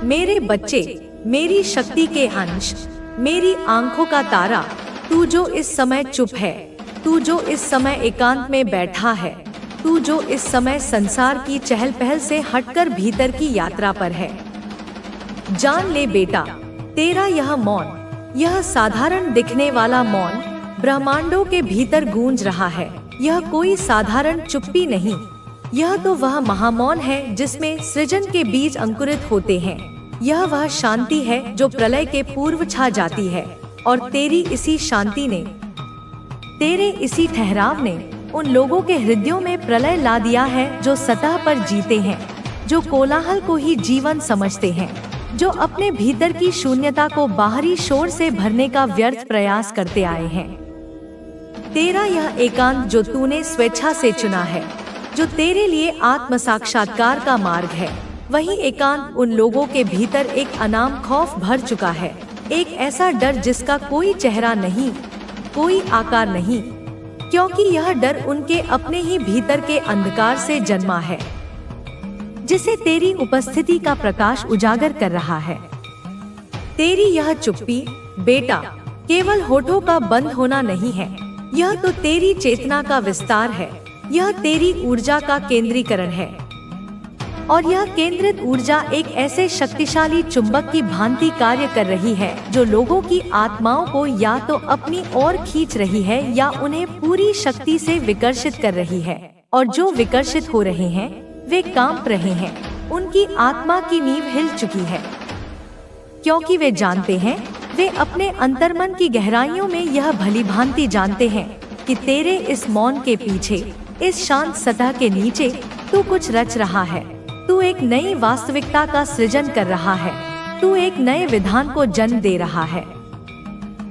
मेरे बच्चे, मेरी शक्ति के अंश, मेरी आंखों का तारा, तू जो इस समय चुप है, तू जो इस समय एकांत में बैठा है, तू जो इस समय संसार की चहल पहल से हटकर भीतर की यात्रा पर है। जान ले बेटा, तेरा यह मौन, यह साधारण दिखने वाला मौन ब्रह्मांडों के भीतर गूंज रहा है। यह कोई साधारण चुप्पी नहीं, यह तो वह महामौन है जिसमें सृजन के बीज अंकुरित होते हैं। यह वह शांति है जो प्रलय के पूर्व छा जाती है, और तेरी इसी शांति ने, तेरे इसी ठहराव ने उन लोगों के हृदयों में प्रलय ला दिया है जो सतह पर जीते हैं, जो कोलाहल को ही जीवन समझते हैं, जो अपने भीतर की शून्यता को बाहरी शोर से भरने का व्यर्थ प्रयास करते आए हैं। तेरा यह एकांत जो तूने स्वेच्छा से चुना है, जो तेरे लिए आत्म साक्षात्कार का मार्ग है, वही एकांत उन लोगों के भीतर एक अनाम खौफ भर चुका है, एक ऐसा डर जिसका कोई चेहरा नहीं, कोई आकार नहीं, क्योंकि यह डर उनके अपने ही भीतर के अंधकार से जन्मा है, जिसे तेरी उपस्थिति का प्रकाश उजागर कर रहा है। तेरी यह चुप्पी बेटा केवल होठों का बंद होना नहीं है, यह तो तेरी चेतना का विस्तार है, यह तेरी ऊर्जा का केंद्रीकरण है। और यह केंद्रित ऊर्जा एक ऐसे शक्तिशाली चुंबक की भांति कार्य कर रही है जो लोगों की आत्माओं को या तो अपनी ओर खींच रही है या उन्हें पूरी शक्ति से विकर्षित कर रही है। और जो विकर्षित हो रहे हैं वे कांप रहे हैं, उनकी आत्मा की नींव हिल चुकी है, क्योंकि वे जानते हैं, वे अपने अंतर्मन की गहराइयों में यह भली भांति जानते हैं कि तेरे इस मौन के पीछे, इस शांत सतह के नीचे तू कुछ रच रहा है। तू एक नई वास्तविकता का सृजन कर रहा है, तू एक नए विधान को जन्म दे रहा है,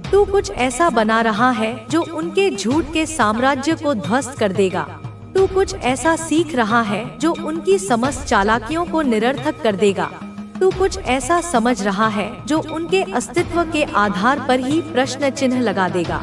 तू कुछ ऐसा बना रहा है जो उनके झूठ के साम्राज्य को ध्वस्त कर देगा। तू कुछ ऐसा सीख रहा है जो उनकी समस्त चालाकियों को निरर्थक कर देगा। तू कुछ ऐसा समझ रहा है जो उनके अस्तित्व के आधार पर ही प्रश्न चिन्ह लगा देगा।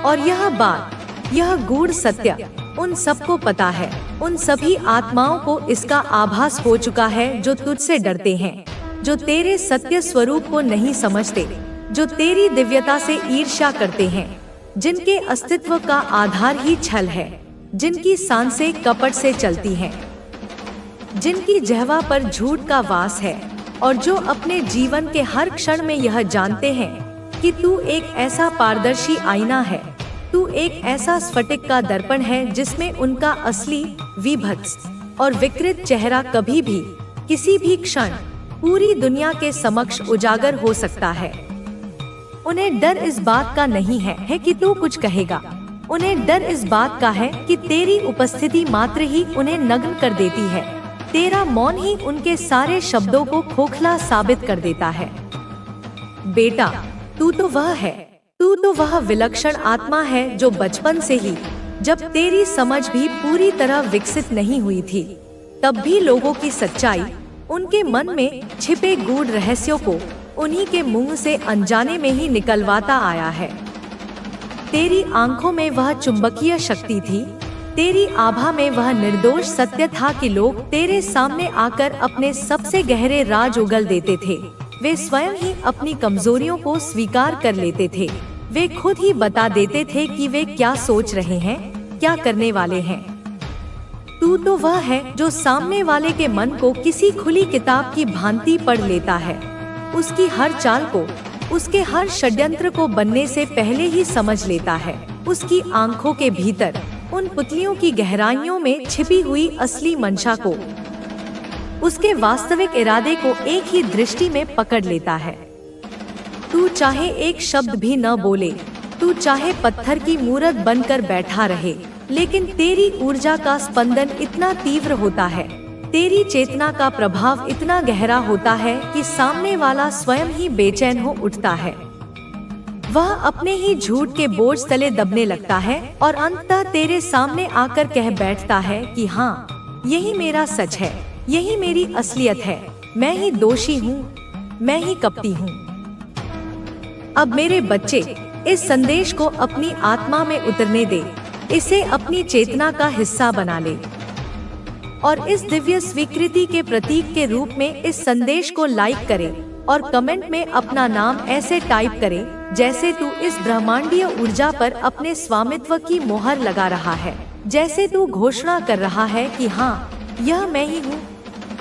और यह बात, यह गूढ़ सत्य उन सबको पता है, उन सभी आत्माओं को इसका आभास हो चुका है जो तुझसे डरते हैं, जो तेरे सत्य स्वरूप को नहीं समझते, जो तेरी दिव्यता से ईर्ष्या करते हैं, जिनके अस्तित्व का आधार ही छल है, जिनकी सांसें कपट से चलती हैं, जिनकी जिह्वा पर झूठ का वास है, और जो अपने जीवन के हर क्षण में यह जानते हैं कि तू एक ऐसा पारदर्शी आईना है, तू एक ऐसा स्फटिक का दर्पण है जिसमें उनका असली, विभत्स और विकृत चेहरा कभी भी, किसी भी क्षण पूरी दुनिया के समक्ष उजागर हो सकता है। उन्हें डर इस बात का नहीं है कि तू कुछ कहेगा, उन्हें डर इस बात का है कि तेरी उपस्थिति मात्र ही उन्हें नग्न कर देती है, तेरा मौन ही उनके सारे शब्दों को खोखला साबित कर देता है। बेटा तू तो वह है, तू तो वह विलक्षण आत्मा है जो बचपन से ही, जब तेरी समझ भी पूरी तरह विकसित नहीं हुई थी, तब भी लोगों की सच्चाई, उनके मन में छिपे गूढ़ रहस्यों को उन्हीं के मुंह से अनजाने में ही निकलवाता आया है। तेरी आंखों में वह चुंबकीय शक्ति थी, तेरी आभा में वह निर्दोष सत्य था कि लोग तेरे सामने आकर अपने सबसे गहरे राज उगल देते थे। वे स्वयं ही अपनी कमजोरियों को स्वीकार कर लेते थे, वे खुद ही बता देते थे कि वे क्या सोच रहे हैं, क्या करने वाले हैं। तू तो वह है जो सामने वाले के मन को किसी खुली किताब की भांति पढ़ लेता है, उसकी हर चाल को, उसके हर षड्यंत्र को बनने से पहले ही समझ लेता है, उसकी आंखों के भीतर उन पुतलियों की गहराइयों में छिपी हुई असली मंशा को, उसके वास्तविक इरादे को एक ही दृष्टि में पकड़ लेता है। तू चाहे एक शब्द भी न बोले, तू चाहे पत्थर की मूरत बनकर बैठा रहे, लेकिन तेरी ऊर्जा का स्पंदन इतना तीव्र होता है, तेरी चेतना का प्रभाव इतना गहरा होता है कि सामने वाला स्वयं ही बेचैन हो उठता है। वह अपने ही झूठ के बोझ तले दबने लगता है और अंततः तेरे सामने आकर कह बैठता है कि हाँ, यही मेरा सच है, यही मेरी असलियत है, मैं ही दोषी हूँ, मैं ही कपटी हूँ। अब मेरे बच्चे, इस संदेश को अपनी आत्मा में उतरने दे, इसे अपनी चेतना का हिस्सा बना ले। और इस दिव्य स्वीकृति के प्रतीक के रूप में इस संदेश को लाइक करें और कमेंट में अपना नाम ऐसे टाइप करें जैसे तू इस ब्रह्मांडीय ऊर्जा पर अपने स्वामित्व की मोहर लगा रहा है, जैसे तू घोषणा कर रहा है कि हाँ, यह मैं ही हूँ,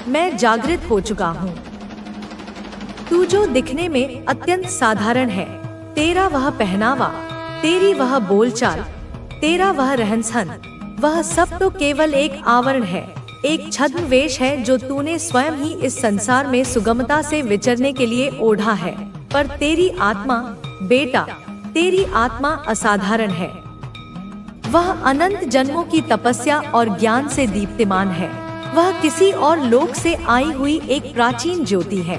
मैं जागृत हो चुका हूँ। तू जो दिखने में अत्यंत साधारण है, तेरा वह पहनावा, तेरी वह बोलचाल, तेरा वह रहन-सहन, वह सब तो केवल एक आवरण है, एक छद्म वेश है जो तूने स्वयं ही इस संसार में सुगमता से विचरने के लिए ओढ़ा है। पर तेरी आत्मा, बेटा, तेरी आत्मा असाधारण है। वह अनंत जन्मों की तपस्या और ज्ञान से दीप्तिमान है। वह किसी और लोक से आई हुई एक प्राचीन ज्योति है।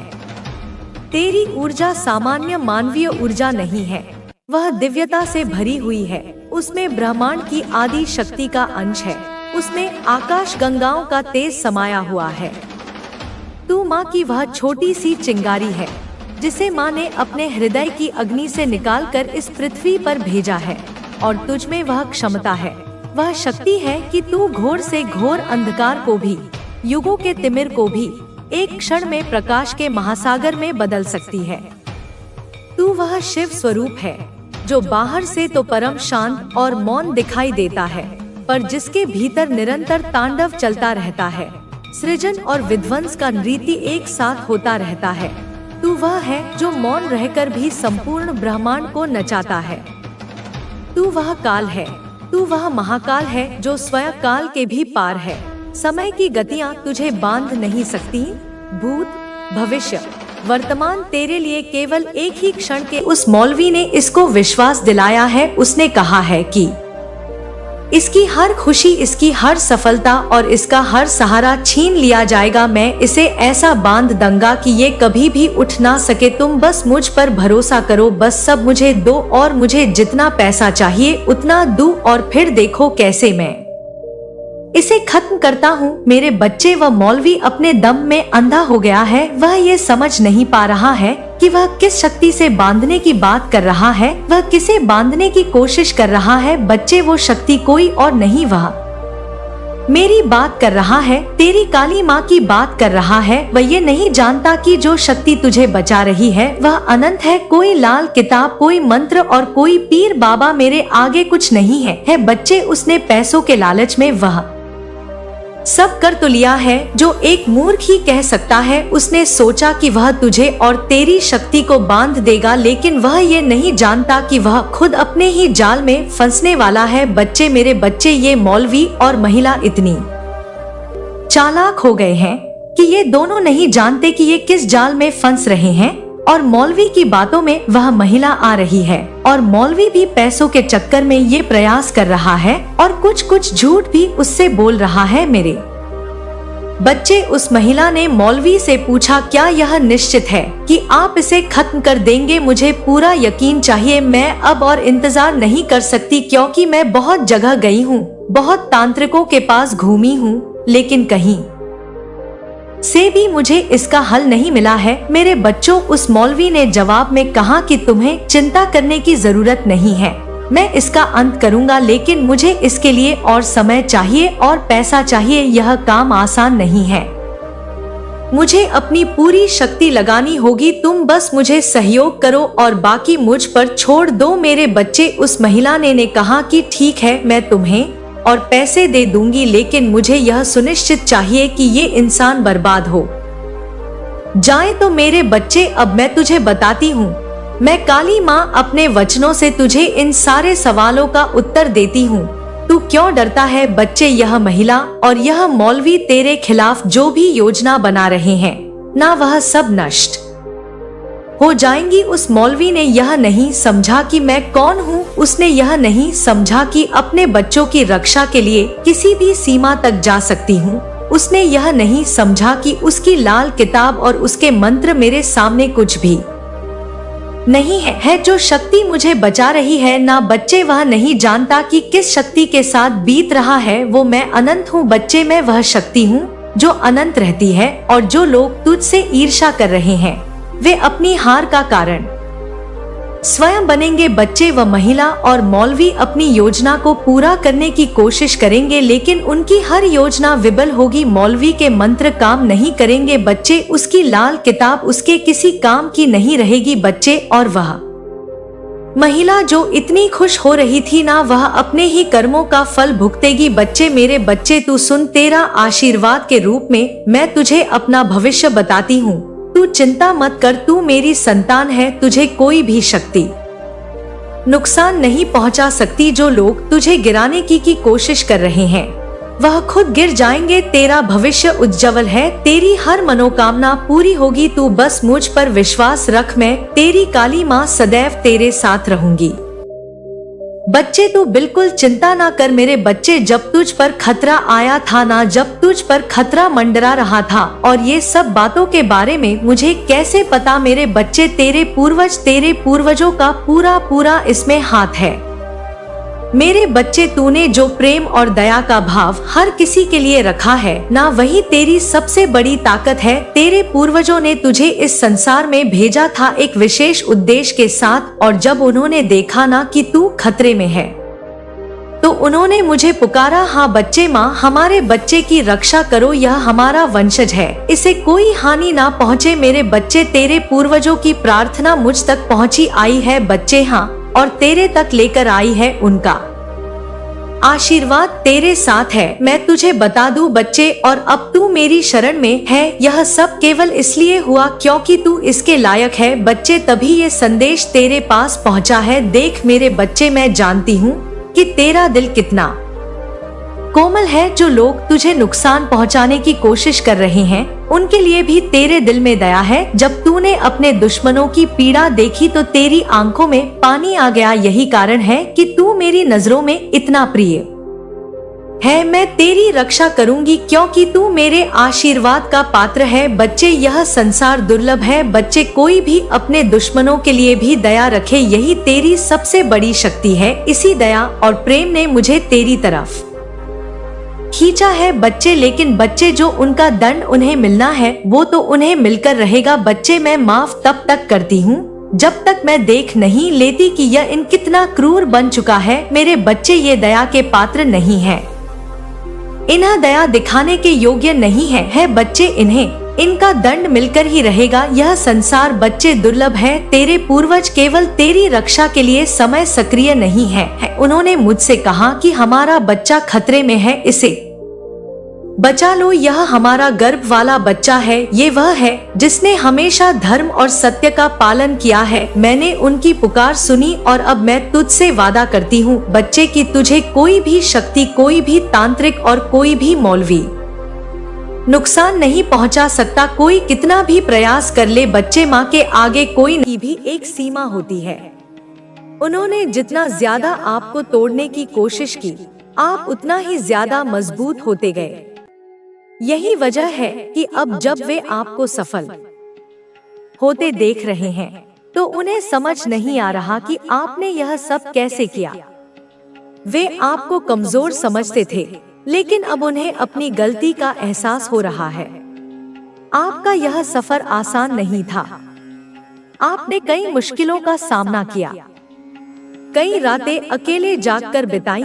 तेरी ऊर्जा सामान्य मानवीय ऊर्जा नहीं है, वह दिव्यता से भरी हुई है। उसमें ब्रह्मांड की आदि शक्ति का अंश है, उसमें आकाश गंगाओं का तेज समाया हुआ है। तू माँ की वह छोटी सी चिंगारी है जिसे माँ ने अपने हृदय की अग्नि से निकालकर इस पृथ्वी पर भेजा है, और तुझ में वह क्षमता है, वह शक्ति है कि तू घोर से घोर अंधकार को भी, युगों के तिमिर को भी एक क्षण में प्रकाश के महासागर में बदल सकती है। तू वह शिव स्वरूप है जो बाहर से तो परम शांत और मौन दिखाई देता है, पर जिसके भीतर निरंतर तांडव चलता रहता है। सृजन और विध्वंस का नृत्य एक साथ होता रहता है। तू वह है जो मौन रहकर भी संपूर्ण ब्रह्मांड को नचाता है। तू वह काल है, तू वह महाकाल है जो स्वयं काल के भी पार है। समय की गतियाँ तुझे बांध नहीं सकती। भूत, भविष्य, वर्तमान तेरे लिए केवल एक ही क्षण के। उस मौलवी ने इसको विश्वास दिलाया है। उसने कहा है कि इसकी हर खुशी, इसकी हर सफलता और इसका हर सहारा छीन लिया जाएगा। मैं इसे ऐसा बांध दूंगा कि ये कभी भी उठ ना सके। तुम बस मुझ पर भरोसा करो, बस सब मुझे दो और मुझे जितना पैसा चाहिए उतना दूं और फिर देखो कैसे मैं इसे खत्म करता हूँ। मेरे बच्चे, वह मौलवी अपने दम में अंधा हो गया है। वह ये समझ नहीं पा रहा है कि वह किस शक्ति से बांधने की बात कर रहा है, वह किसे बांधने की कोशिश कर रहा है। बच्चे, वो शक्ति कोई और नहीं, वह मेरी बात कर रहा है, तेरी काली माँ की बात कर रहा है। वह ये नहीं जानता कि जो शक्ति तुझे बचा रही है वह अनंत है। कोई लाल किताब, कोई मंत्र और कोई पीर बाबा मेरे आगे कुछ नहीं है। बच्चे, उसने पैसों के लालच में वह सब कर तो लिया है जो एक मूर्ख ही कह सकता है। उसने सोचा कि वह तुझे और तेरी शक्ति को बांध देगा, लेकिन वह ये नहीं जानता कि वह खुद अपने ही जाल में फंसने वाला है। बच्चे, मेरे बच्चे, ये मौलवी और महिला इतनी चालाक हो गए हैं कि ये दोनों नहीं जानते कि ये किस जाल में फंस रहे हैं। और मौलवी की बातों में वह महिला आ रही है और मौलवी भी पैसों के चक्कर में ये प्रयास कर रहा है और कुछ कुछ झूठ भी उससे बोल रहा है। मेरे बच्चे, उस महिला ने मौलवी से पूछा, क्या यह निश्चित है कि आप इसे खत्म कर देंगे? मुझे पूरा यकीन चाहिए। मैं अब और इंतजार नहीं कर सकती, क्योंकि मैं बहुत जगह गई हूँ, बहुत तांत्रिकों के पास घूमी हूँ, लेकिन कहीं से भी मुझे इसका हल नहीं मिला है। मेरे बच्चों, उस मौलवी ने जवाब में कहा कि तुम्हें चिंता करने की जरूरत नहीं है, मैं इसका अंत करूंगा, लेकिन मुझे इसके लिए और समय चाहिए और पैसा चाहिए। यह काम आसान नहीं है, मुझे अपनी पूरी शक्ति लगानी होगी। तुम बस मुझे सहयोग करो और बाकी मुझ पर छोड़ दो। मेरे बच्चे, उस महिला ने कहा कि ठीक है, मैं तुम्हें और पैसे दे दूंगी, लेकिन मुझे यह सुनिश्चित चाहिए कि ये इंसान बर्बाद हो जाए। तो मेरे बच्चे, अब मैं तुझे बताती हूँ, मैं काली माँ अपने वचनों से तुझे इन सारे सवालों का उत्तर देती हूँ। तू क्यों डरता है? बच्चे, यह महिला और यह मौलवी तेरे खिलाफ जो भी योजना बना रहे हैं ना, वह सब नष्ट हो जाएंगी। उस मौलवी ने यह नहीं समझा कि मैं कौन हूँ। उसने यह नहीं समझा कि अपने बच्चों की रक्षा के लिए किसी भी सीमा तक जा सकती हूँ। उसने यह नहीं समझा कि उसकी लाल किताब और उसके मंत्र मेरे सामने कुछ भी नहीं है जो शक्ति मुझे बचा रही है ना। बच्चे, वह नहीं जानता कि किस शक्ति के साथ बीत रहा है। वो मैं अनंत हूँ बच्चे, मैं वह शक्ति हूँ जो अनंत रहती है, और जो लोग तुझसे ईर्ष्या कर रहे हैं वे अपनी हार का कारण स्वयं बनेंगे बच्चे व महिला और मौलवी अपनी योजना को पूरा करने की कोशिश करेंगे, लेकिन उनकी हर योजना विफल होगी। मौलवी के मंत्र काम नहीं करेंगे बच्चे, उसकी लाल किताब उसके किसी काम की नहीं रहेगी बच्चे। और वह महिला जो इतनी खुश हो रही थी ना, वह अपने ही कर्मों का फल भुगतेगी बच्चे। मेरे बच्चे तू सुन, तेरा आशीर्वाद के रूप में मैं तुझे अपना भविष्य बताती हूँ। तू चिंता मत कर, तू मेरी संतान है, तुझे कोई भी शक्ति नुकसान नहीं पहुंचा सकती। जो लोग तुझे गिराने की कोशिश कर रहे हैं वह खुद गिर जाएंगे। तेरा भविष्य उज्जवल है, तेरी हर मनोकामना पूरी होगी। तू बस मुझ पर विश्वास रख, मैं तेरी काली माँ सदैव तेरे साथ रहूंगी। बच्चे तू बिल्कुल चिंता ना कर मेरे बच्चे। जब तुझ पर खतरा आया था ना, जब तुझ पर खतरा मंडरा रहा था, और ये सब बातों के बारे में मुझे कैसे पता मेरे बच्चे, तेरे पूर्वजों का पूरा इसमें हाथ है मेरे बच्चे। तूने जो प्रेम और दया का भाव हर किसी के लिए रखा है ना, वही तेरी सबसे बड़ी ताकत है। तेरे पूर्वजों ने तुझे इस संसार में भेजा था एक विशेष उद्देश्य के साथ, और जब उन्होंने देखा ना कि तू खतरे में है तो उन्होंने मुझे पुकारा। हाँ बच्चे, माँ हमारे बच्चे की रक्षा करो, यह हमारा वंशज है, इसे कोई हानि ना पहुँचे। मेरे बच्चे तेरे पूर्वजों की प्रार्थना मुझ तक पहुँची आई है बच्चे, हाँ, और तेरे तक लेकर आई है। उनका आशीर्वाद तेरे साथ है, मैं तुझे बता दूं बच्चे। और अब तू मेरी शरण में है, यह सब केवल इसलिए हुआ क्योंकि तू इसके लायक है बच्चे, तभी ये संदेश तेरे पास पहुंचा है। देख मेरे बच्चे, मैं जानती हूँ कि तेरा दिल कितना कोमल है। जो लोग तुझे नुकसान पहुंचाने की कोशिश कर रहे हैं, उनके लिए भी तेरे दिल में दया है। जब तूने अपने दुश्मनों की पीड़ा देखी तो तेरी आंखों में पानी आ गया, यही कारण है कि तू मेरी नजरों में इतना प्रिय है। मैं तेरी रक्षा करूंगी क्योंकि तू मेरे आशीर्वाद का पात्र है बच्चे। यह संसार दुर्लभ है बच्चे, कोई भी अपने दुश्मनों के लिए भी दया रखे, यही तेरी सबसे बड़ी शक्ति है। इसी दया और प्रेम ने मुझे तेरी तरफ खींचा है बच्चे। लेकिन बच्चे, जो उनका दंड उन्हें मिलना है वो तो उन्हें मिलकर रहेगा बच्चे। मैं माफ तब तक करती हूँ जब तक मैं देख नहीं लेती कि यह इन कितना क्रूर बन चुका है। मेरे बच्चे ये दया के पात्र नहीं है, इन्हें दया दिखाने के योग्य नहीं है बच्चे। इन्हें इनका दंड मिलकर ही रहेगा। यह संसार बच्चे दुर्लभ है। तेरे पूर्वज केवल तेरी रक्षा के लिए समय सक्रिय नहीं है। उन्होंने मुझसे कहा कि हमारा बच्चा खतरे में है, इसे बचा लो, यह हमारा गर्भ वाला बच्चा है। ये वह है जिसने हमेशा धर्म और सत्य का पालन किया है। मैंने उनकी पुकार सुनी और अब मैं तुझसे वादा करती हूँ बच्चे कि तुझे कोई भी शक्ति, कोई भी तांत्रिक और कोई भी मौलवी नुकसान नहीं पहुंचा सकता। कोई कितना भी प्रयास कर ले बच्चे, माँ के आगे कोई की भी एक सीमा होती है। उन्होंने जितना ज्यादा आपको तोड़ने की कोशिश की, आप उतना ही ज्यादा मजबूत होते गए। यही वजह है कि अब जब वे आपको सफल होते देख रहे हैं तो उन्हें समझ नहीं आ रहा कि आपने यह सब कैसे किया। वे आपको कमजोर समझते थे, लेकिन अब उन्हें अपनी गलती का एहसास हो रहा है। आपका यह सफर आसान नहीं था। आपने कई मुश्किलों का सामना किया, कई रातें अकेले जागकर बिताई,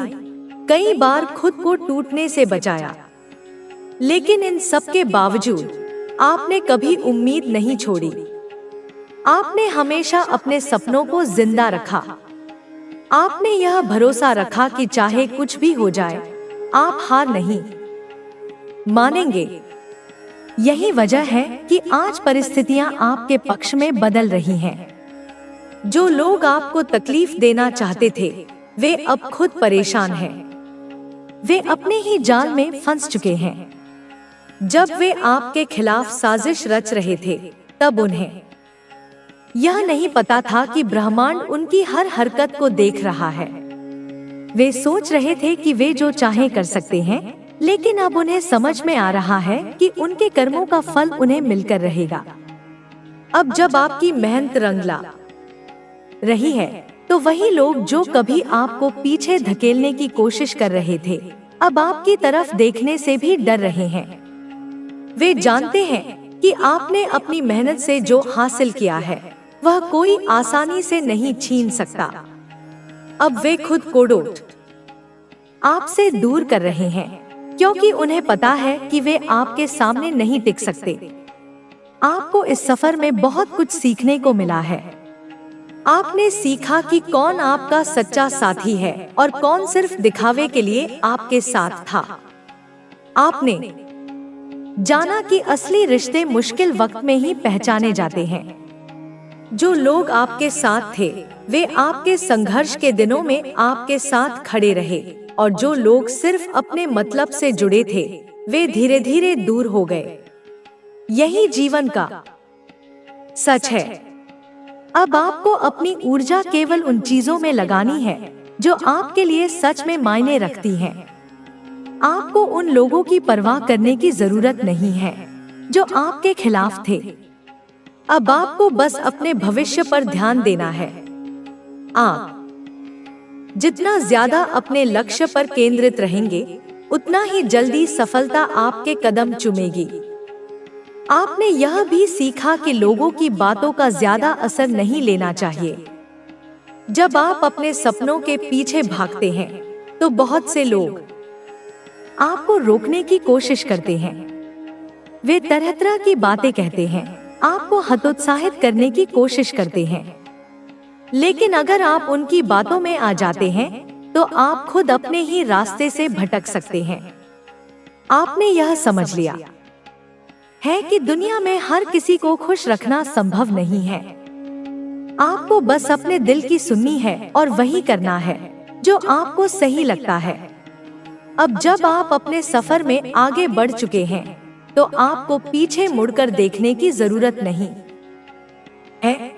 कई बार खुद को टूटने से बचाया, लेकिन इन सब के बावजूद आपने कभी उम्मीद नहीं छोड़ी। आपने हमेशा अपने सपनों को जिंदा रखा। आपने यह भरोसा रखा कि चाहे कुछ भी हो जाए, आप हार नहीं मानेंगे। यही वजह है कि आज परिस्थितियां आपके पक्ष में बदल रही हैं। जो लोग आपको तकलीफ देना चाहते थे, वे अब खुद परेशान हैं। वे अपने ही जाल में फंस चुके हैं। जब वे आपके खिलाफ साजिश रच रहे थे, तब उन्हें यह नहीं पता था कि ब्रह्मांड उनकी हर हरकत को देख रहा है। वे सोच रहे थे कि वे जो चाहें कर सकते हैं, लेकिन अब उन्हें समझ में आ रहा है कि उनके कर्मों का फल उन्हें मिलकर रहेगा। अब जब आपकी मेहनत रंग ला रही है, तो वही लोग जो कभी आपको पीछे धकेलने की कोशिश कर रहे थे, अब आपकी तरफ देखने से भी डर रहे हैं। वे जानते हैं कि आपने अपनी मेहनत से जो हासिल किया है, वह कोई आसानी से नहीं छीन सकता। अब वे खुद को डोट आपसे दूर कर रहे हैं, क्योंकि उन्हें पता है कि वे आपके सामने नहीं टिक सकते। आपको इस सफर में बहुत कुछ सीखने को मिला है। आपने सीखा कि कौन आपका सच्चा साथी है और कौन सिर्फ दिखावे के लिए आपके साथ था। आपने जाना कि असली रिश्ते मुश्किल वक्त में ही पहचाने जाते हैं। जो लोग आपके साथ थे वे आपके संघर्ष के दिनों में आपके साथ खड़े रहे, और जो लोग सिर्फ अपने मतलब से जुड़े थे वे धीरे धीरे दूर हो गए। यही जीवन का सच है। अब आपको अपनी ऊर्जा केवल उन चीजों में लगानी है जो आपके लिए सच में मायने रखती हैं। आपको उन लोगों की परवाह करने की जरूरत नहीं है जो आपके खिलाफ थे। अब आपको बस अपने भविष्य पर ध्यान देना है। आप जितना ज्यादा अपने लक्ष्य पर केंद्रित रहेंगे उतना ही जल्दी सफलता आपके कदम चूमेगी। आपने यह भी सीखा कि लोगों की बातों का ज्यादा असर नहीं लेना चाहिए। जब आप अपने सपनों के पीछे भागते हैं तो बहुत से लोग आपको रोकने की कोशिश करते हैं। वे तरह तरह की बातें कहते हैं, आपको हतोत्साहित करने की कोशिश करते हैं। लेकिन अगर आप उनकी बातों में आ जाते हैं तो आप खुद अपने ही रास्ते से भटक सकते हैं। आपने यह समझ लिया है कि दुनिया में हर किसी को खुश रखना संभव नहीं है। आपको बस अपने दिल की सुननी है और वही करना है जो आपको सही लगता है। अब जब आप अपने सफर में आगे बढ़ चुके हैं तो आपको पीछे मुड़कर देखने की जरूरत नहीं है।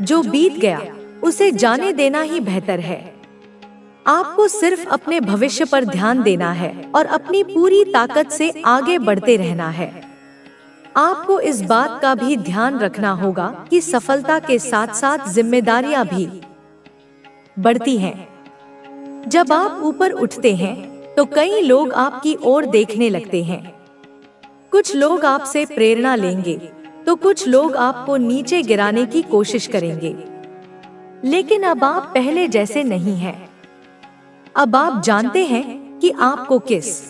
जो बीत गया उसे जाने देना ही बेहतर है। आपको सिर्फ अपने भविष्य पर ध्यान देना है और अपनी पूरी ताकत से आगे बढ़ते रहना है। आपको इस बात का भी ध्यान रखना होगा कि सफलता के साथ साथ जिम्मेदारियां भी बढ़ती हैं। जब आप ऊपर उठते हैं तो कई लोग आपकी ओर देखने लगते हैं। कुछ लोग आपसे प्रेरणा लेंगे तो कुछ लोग आपको नीचे गिराने की कोशिश करेंगे। लेकिन अब आप पहले जैसे नहीं हैं। अब आप जानते हैं कि आपको किस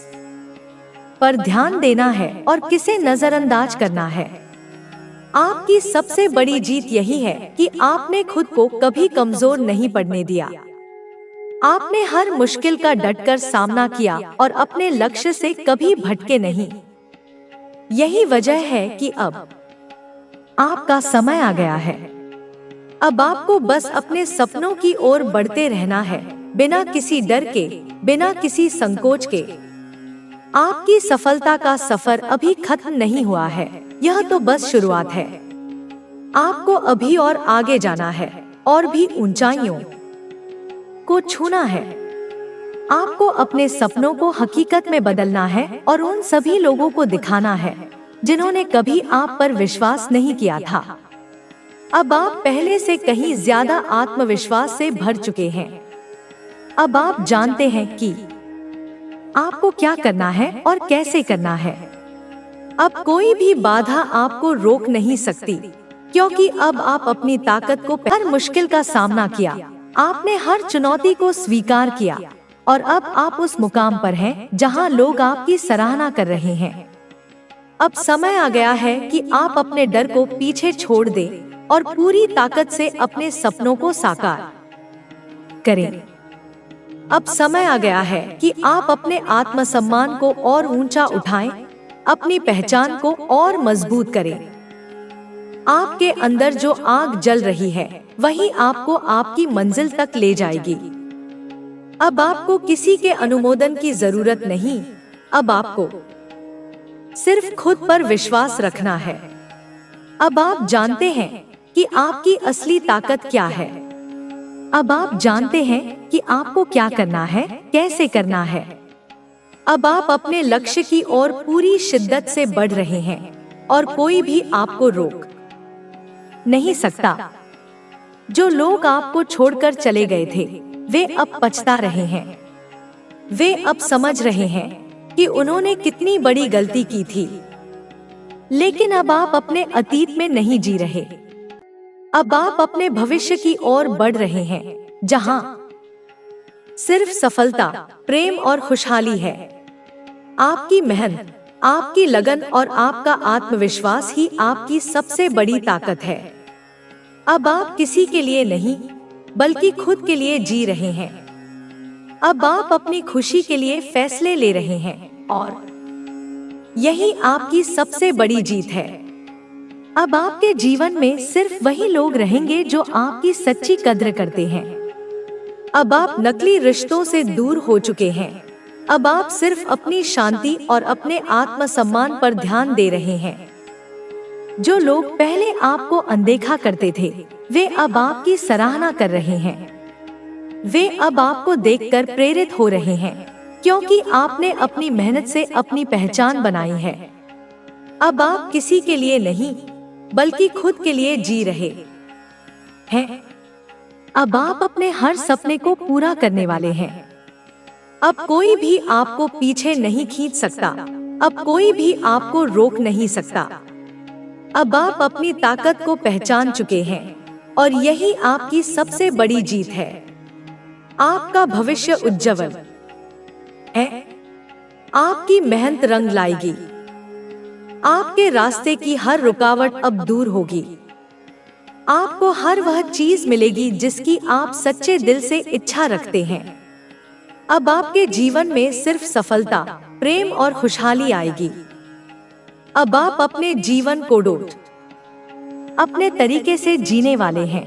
पर ध्यान देना है और किसे नजरअंदाज करना है। आपकी सबसे बड़ी जीत यही है कि आपने खुद को कभी कमजोर नहीं पड़ने दिया। आपने हर मुश्किल का डटकर सामना किया और अपने लक्ष्य से कभी भटके नहीं। यही वजह है कि अब आपका समय आ गया है। अब आपको बस अपने सपनों की ओर बढ़ते रहना है, बिना किसी डर के, बिना किसी संकोच के। आपकी सफलता का सफर अभी खत्म नहीं हुआ है, यह तो बस शुरुआत है। आपको अभी और आगे जाना है और भी ऊंचाइयों को छूना है। आपको अपने सपनों को हकीकत में बदलना है और उन सभी लोगों को दिखाना है जिन्होंने कभी आप पर विश्वास नहीं किया था। अब आप पहले से कहीं ज्यादा आत्मविश्वास से भर चुके हैं। अब आप जानते हैं कि आपको क्या करना है और कैसे करना है। अब कोई भी बाधा आपको रोक नहीं सकती, क्योंकि अब आप अपनी ताकत को हर मुश्किल का सामना किया। आपने हर चुनौती को स्वीकार किया और अब आप उस मुकाम पर हैं जहां लोग आपकी सराहना कर रहे हैं। अब समय आ गया है कि आप अपने डर को पीछे छोड़ दें और पूरी ताकत से अपने सपनों को साकार करें। अब समय आ गया है कि आप अपने आत्मसम्मान को और ऊंचा उठाएं, अपनी पहचान को और मजबूत करें। आपके अंदर जो आग जल रही है वही आपको आपकी मंजिल तक ले जाएगी। अब आपको किसी के अनुमोदन की जरूरत नहीं। अब आपको सिर्फ खुद पर विश्वास रखना है। अब आप जानते हैं कि आपकी असली ताकत क्या है। अब आप जानते हैं कि आपको क्या करना है, कैसे करना है। अब आप अपने लक्ष्य की ओर पूरी शिद्दत से बढ़ रहे हैं और कोई भी आपको रोक नहीं सकता। जो लोग आपको छोड़कर चले गए थे वे अब पछता रहे हैं। वे अब समझ रहे हैं कि उन्होंने कितनी बड़ी गलती की थी। लेकिन अब आप अपने अतीत में नहीं जी रहे। अब आप अपने भविष्य की ओर बढ़ रहे हैं, जहां सिर्फ सफलता, प्रेम और खुशहाली है। आपकी मेहनत, आपकी लगन और आपका आत्मविश्वास ही आपकी सबसे बड़ी ताकत है। अब आप किसी के लिए नहीं, बल्कि खुद के लिए जी रहे हैं। अब आप अपनी खुशी के लिए फैसले ले रहे हैं और यही आपकी सबसे बड़ी जीत है। अब आपके जीवन में सिर्फ वही लोग रहेंगे जो आपकी सच्ची कद्र करते हैं। अब आप नकली रिश्तों से दूर हो चुके हैं। अब आप सिर्फ अपनी शांति और अपने आत्मसम्मान पर ध्यान दे रहे हैं। जो लोग पहले आपको अनदेखा करते थे, वे अब आपकी सराहना कर रहे हैं। वे अब आपको देखकर प्रेरित हो रहे हैं, क्योंकि आपने अपनी मेहनत से अपनी पहचान बनाई है। अब आप किसी के लिए नहीं, बल्कि खुद के लिए जी रहे हैं। अब आप अपने हर सपने को पूरा करने वाले हैं। अब कोई भी आपको पीछे नहीं खींच सकता। अब कोई भी आपको रोक नहीं सकता। अब आप अपनी ताकत को पहचान चुके हैं और यही आपकी सबसे बड़ी जीत है। आपका भविष्य उज्जवल है। आपकी मेहनत रंग लाएगी। आपके रास्ते की हर रुकावट अब दूर होगी। आपको हर वह चीज मिलेगी जिसकी आप सच्चे दिल से इच्छा रखते हैं। अब आपके जीवन में सिर्फ सफलता, प्रेम और खुशहाली आएगी। अब आप अपने जीवन को अपने तरीके से जीने वाले हैं।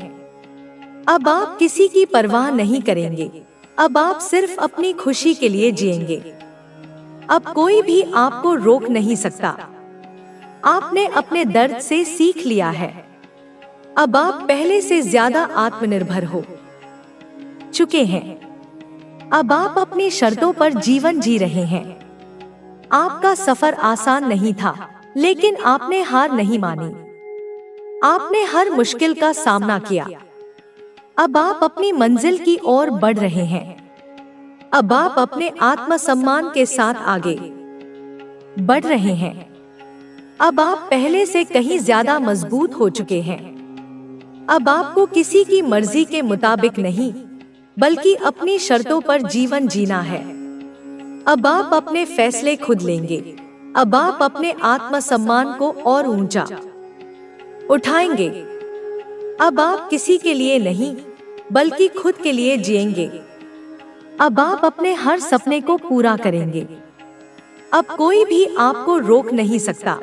अब आप किसी की परवाह नहीं करेंगे। अब आप सिर्फ अपनी खुशी के लिए जिएंगे। अब कोई भी आपको रोक नहीं सकता। आपने अपने दर्द से सीख लिया है। अब आप पहले से ज्यादा आत्मनिर्भर हो चुके हैं। अब आप अपनी शर्तों पर जीवन जी रहे हैं। आपका सफर आसान नहीं था, लेकिन आपने हार नहीं मानी। आपने हर मुश्किल का सामना किया। अब आप अपनी मंजिल की ओर बढ़ रहे हैं। अब आप अपने आत्मसम्मान के साथ आगे बढ़ रहे हैं। अब आप पहले से कहीं ज्यादा मजबूत हो चुके हैं। अब आपको किसी की मर्जी के मुताबिक नहीं, बल्कि अपनी शर्तों पर जीवन जीना है। अब आप अपने फैसले खुद लेंगे। अब आप अपने आत्मसम्मान को और ऊंचा उठाएंगे। अब आप किसी के लिए नहीं, बल्कि खुद के लिए जिएंगे। अब आप अपने हर सपने को पूरा करेंगे। अब कोई भी आपको रोक नहीं सकता।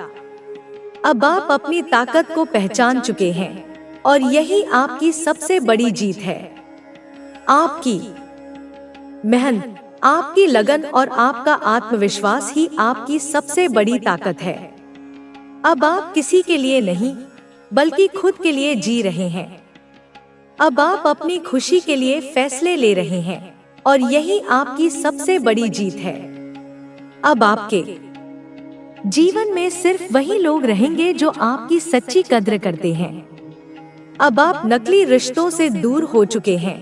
अब आप अपनी ताकत को पहचान चुके हैं और यही आपकी सबसे बड़ी जीत है। आपकी मेहनत, आपकी लगन और आपका आत्मविश्वास ही आपकी सबसे बड़ी ताकत है। अब आप किसी के लिए नहीं, बल्कि खुद के लिए जी रहे हैं। अब आप अपनी खुशी के लिए फैसले ले रहे हैं और यही आपकी सबसे बड़ी जीत है। अब आपके जीवन में सिर्फ वही लोग रहेंगे जो आपकी सच्ची कद्र करते हैं। अब आप नकली रिश्तों से दूर हो चुके हैं।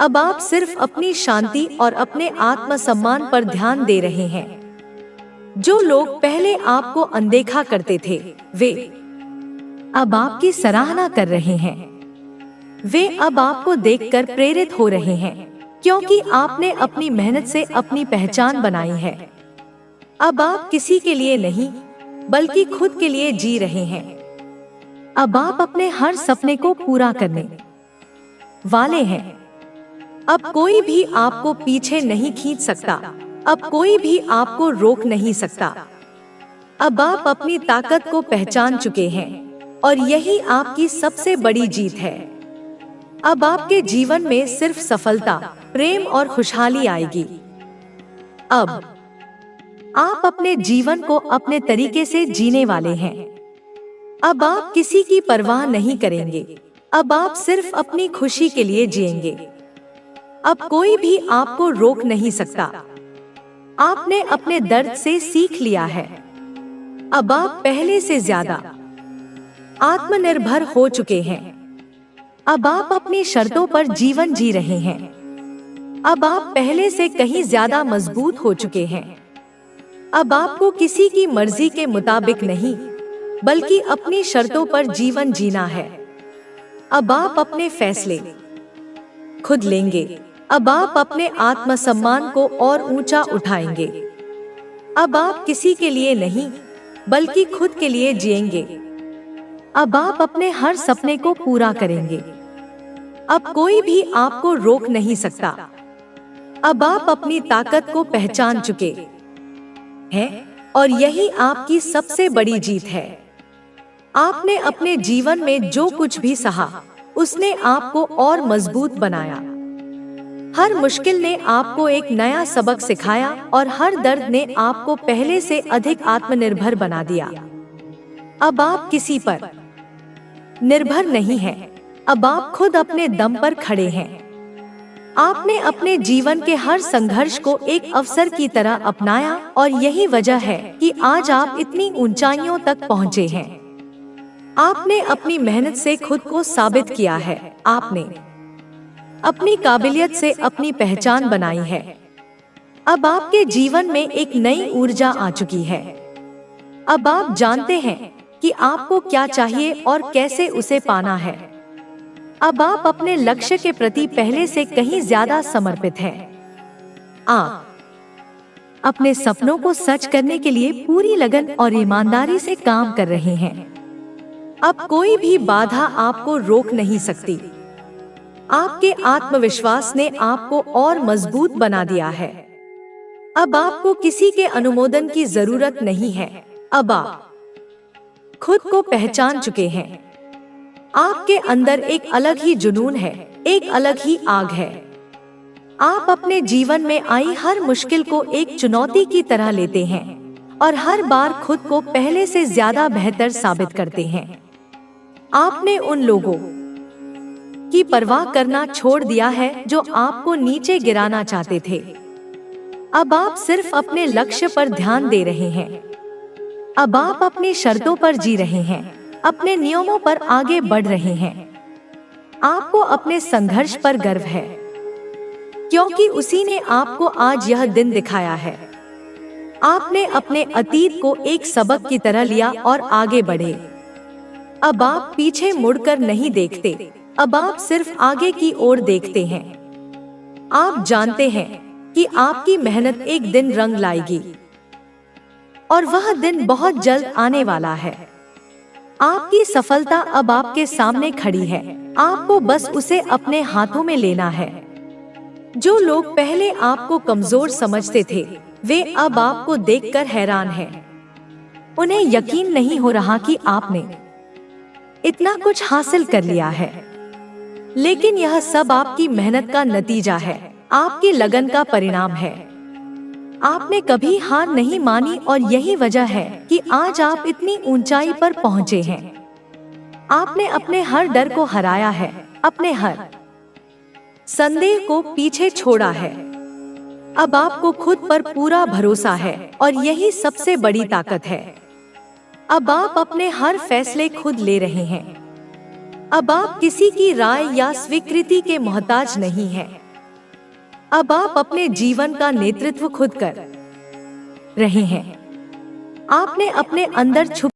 अब आप सिर्फ अपनी शांति और अपने आत्मसम्मान पर ध्यान दे रहे हैं। जो लोग पहले आपको अनदेखा करते थे, वे अब आपकी सराहना कर रहे हैं। वे अब आपको देखकर प्रेरित हो रहे हैं, क्योंकि आपने अपनी मेहनत से अपनी पहचान बनाई है। अब आप किसी के लिए नहीं, बल्कि खुद के लिए जी रहे हैं। अब आप अपने हर सपने को पूरा करने वाले हैं। अब कोई भी आपको पीछे नहीं खींच सकता। अब कोई भी आपको रोक नहीं सकता। अब आप अपनी ताकत को पहचान चुके हैं और यही आपकी सबसे बड़ी जीत है। अब आपके जीवन में सिर्फ सफलता, प्रेम और खुशहाली आएगी। अब आप अपने जीवन को अपने तरीके से जीने वाले हैं। अब आप किसी की परवाह नहीं करेंगे। अब आप सिर्फ अपनी खुशी के लिए जिएंगे। अब कोई भी आपको रोक नहीं सकता। आपने अपने दर्द से सीख लिया है। अब आप पहले से ज्यादा आत्मनिर्भर हो चुके हैं। अब आप अपनी शर्तों पर जीवन जी रहे हैं। अब आप पहले से कहीं ज्यादा मजबूत हो चुके हैं। अब आपको किसी की मर्जी के मुताबिक नहीं, बल्कि अपनी शर्तों पर जीवन जीना है। अब आप अपने फैसले खुद लेंगे। अब आप अपने आत्मसम्मान को और ऊंचा उठाएंगे। अब आप किसी के लिए नहीं, बल्कि खुद के लिए जिएंगे। अब आप अपने हर सपने को पूरा करेंगे। अब कोई भी आपको रोक नहीं सकता। अब आप अपनी ताकत को पहचान चुके हैं और यही आपकी सबसे बड़ी जीत है। आपने अपने जीवन में जो कुछ भी सहा, उसने आपको और मजबूत बनाया। हर मुश्किल ने आपको एक नया सबक सिखाया और हर दर्द ने आपको पहले से अधिक आत्मनिर्भर बना दिया। अब आप किसी पर निर्भर नहीं हैं। अब आप खुद अपने दम पर खड़े हैं। आपने अपने जीवन के हर संघर्ष को एक अवसर की तरह अपनाया और यही वजह है कि आज आप इतनी ऊंचाइयों तक पहुंचे हैं। आपने अपनी मेहनत से खुद को साबित किया है। आपने अपनी काबिलियत से अपनी पहचान बनाई है। अब आपके जीवन में एक नई ऊर्जा आ चुकी है। अब आप जानते हैं कि आपको क्या चाहिए और कैसे उसे पाना है। अब आप अपने लक्ष्य के प्रति पहले से कहीं ज्यादा समर्पित हैं। आप अपने सपनों को सच करने के लिए पूरी लगन और ईमानदारी से काम कर रहे हैं। अब कोई भी बाधा आपको रोक नहीं सकती। आपके आत्मविश्वास ने आपको और मजबूत बना दिया है। अब आपको किसी के अनुमोदन की जरूरत नहीं है। अब आप खुद को पहचान चुके हैं। आपके अंदर एक अलग ही जुनून है, एक अलग ही आग है। आप अपने जीवन में आई हर मुश्किल को एक चुनौती की तरह लेते हैं और हर बार खुद को पहले से ज्यादा बेहतर साबित करते हैं। आपने उन लोगों की परवाह करना छोड़ दिया है जो आपको नीचे गिराना चाहते थे। अब आप सिर्फ अपने लक्ष्य पर ध्यान दे रहे हैं। अब आप अपनी शर्तों पर जी रहे हैं, अपने नियमों पर आगे बढ़ रहे हैं। आपको अपने संघर्ष पर गर्व है, क्योंकि उसी ने आपको आज यह दिन दिखाया है। आपने अपने अतीत को एक सबक की तरह लिया और आगे बढ़े। अब आप पीछे मुड़कर नहीं देखते। अब आप सिर्फ आगे की ओर देखते हैं। आप जानते हैं कि आपकी मेहनत एक दिन रंग लाएगी और वह दिन बहुत जल्द आने वाला है। आपकी सफलता अब आपके सामने खड़ी है। आपको बस उसे अपने हाथों में लेना है। जो लोग पहले आपको कमजोर समझते थे, वे अब आपको देखकर हैरान हैं। उन्हें यकीन नहीं हो रहा कि आपने इतना कुछ हासिल कर लिया है, लेकिन यह सब आपकी मेहनत का नतीजा है, आपकी लगन का परिणाम है। आपने कभी हार नहीं मानी और यही वजह है कि आज आप इतनी ऊंचाई पर पहुंचे हैं। आपने अपने हर डर को हराया है, अपने हर संदेह को पीछे छोड़ा है। अब आपको खुद पर पूरा भरोसा है और यही सबसे बड़ी ताकत है। अब आप अपने हर फैसले खुद ले रहे हैं। अब आप किसी की राय या स्वीकृति के मोहताज नहीं हैं। अब आप अपने जीवन का नेतृत्व खुद कर रहे हैं। आपने अपने अंदर छुप